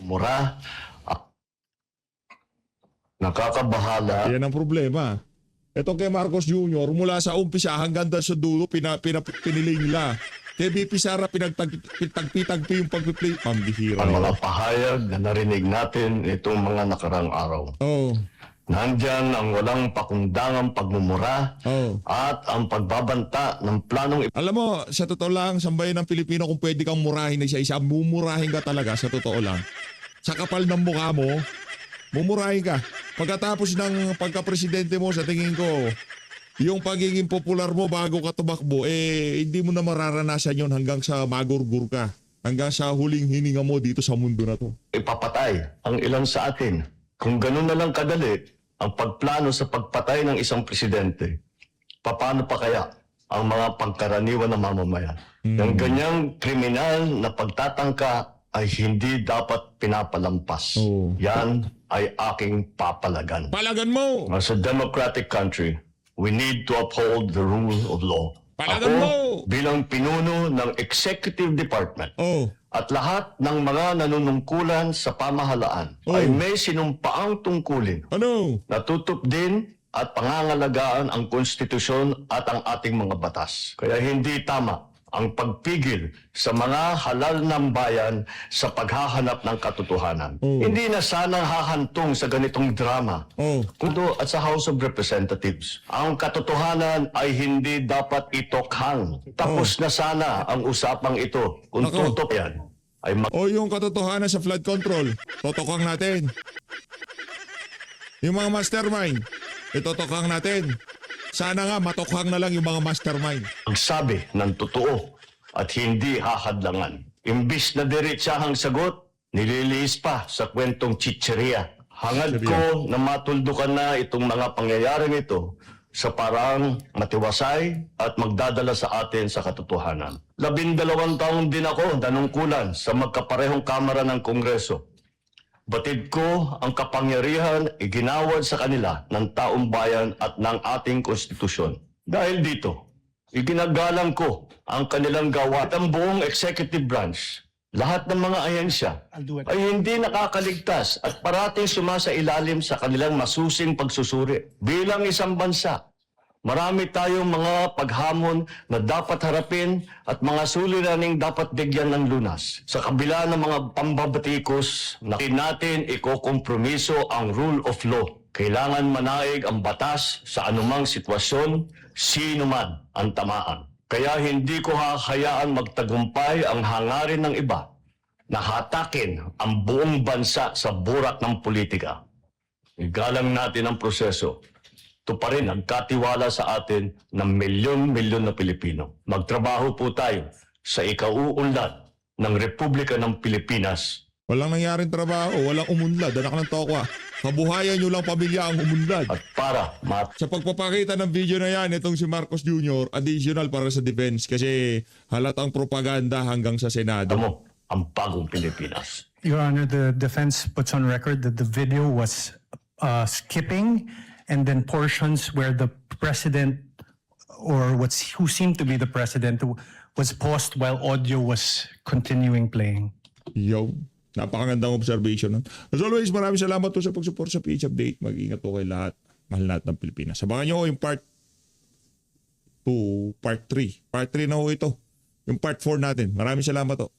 Mura. Nakakabahala. Yan ang problema. Ito kay Marcos Jr., mula sa umpisa hanggang doon sa dulo, pinili nila. Kay BP Sara, pinagtagpi yung pag-play. Pambihira. Ang mga pahayag na narinig natin itong mga nakarang araw. Oh. Nandyan ang walang pakundangang pagmumura at ang pagbabanta ng planong Alam mo, sa totoo lang, sambayan ng Pilipino, kung pwede kang murahin na isa-isa, mumurahin ka talaga, sa totoo lang. Sa kapal ng mukha mo, mumurahin ka. Pagkatapos ng pagka-presidente mo, sa tingin ko, yung pagiging popular mo bago ka tumakbo, hindi mo na mararanasan yon hanggang sa magurgur ka. Hanggang sa huling hininga mo dito sa mundo na to. ipapatay ang ilan sa atin. Kung ganun na lang kadali ang pagplano sa pagpatay ng isang presidente, paano pa kaya ang mga pangkaraniwan na mamamayan? Yung ganyang kriminal na pagtatangka ay hindi dapat pinapalampas. Yan ay aking papalagan. Palagan mo! As a democratic country, we need to uphold the rule of law. Palagan mo! Bilang pinuno ng Executive Department at lahat ng mga nanunungkulan sa pamahalaan ay may sinumpaang tungkulin na tutup din at pangangalagaan ang konstitusyon at ang ating mga batas. Kaya hindi tama ang pagpigil sa mga halal ng bayan sa paghahanap ng katotohanan. Hindi na sana hahantong sa ganitong drama. Kundo at sa House of Representatives, ang katotohanan ay hindi dapat itokhang. Tapos na sana ang usapang ito. Kung totoo yan, ay O yung katotohanan sa flood control, totokang natin. Yung mga mastermind, itotokang natin. Sana nga matokhang na lang yung mga mastermind. magsabi ng totoo at hindi hahadlangan. Imbis na diretsahang sagot, nililiis pa sa kwentong chicheria. Hangad ko na matuldukan na itong mga pangyayaring ito sa parang matiwasay at magdadala sa atin sa katotohanan. 12 taon din ako nanungkulan sa magkaparehong kamara ng Kongreso. Batid ko ang kapangyarihan iginawad sa kanila ng taong bayan at ng ating konstitusyon. Dahil dito, iginagalang ko ang kanilang gawa at ang buong executive branch. Lahat ng mga ahensya ay hindi nakakaligtas at parating sumasailalim sa kanilang masusing pagsusuri. Bilang isang bansa, marami tayong mga paghamon na dapat harapin at mga suliraning dapat bigyan ng lunas. Sa kabila ng mga pambabatikos, natin ikokompromiso ang rule of law. Kailangan manaig ang batas sa anumang sitwasyon, sino man ang tamaan. Kaya hindi ko hahayaan magtagumpay ang hangarin ng iba na hatakin ang buong bansa sa burak ng politika. Igalang natin ang proseso. tuparin ang katiwala sa atin ng milyon-milyon na Pilipino. Magtrabaho po tayo sa ikauunlad ng Republika ng Pilipinas. Walang nangyaring trabaho, walang umunlad, anak ng tokwa. Kabuhayan nyo lang pamilya ang umunlad. At para Sa pagpapakita ng video na yan, itong si Marcos Jr., additional para sa defense kasi halatang propaganda hanggang sa Senado. mo ang bagong Pilipinas. Your Honor, the defense puts on record that the video was skipping and then portions where the president or who seemed to be the president was paused while audio was continuing playing. Yo, napakagandang observation. As always, maraming salamat po sa pag-support sa PH Update. Mag-ingat po kayo lahat. Mahal lahat ng Pilipinas. Sabangan nyo yung part 2, part 3. Part 3 na ho ito. Yung part 4 natin. Maraming salamat po.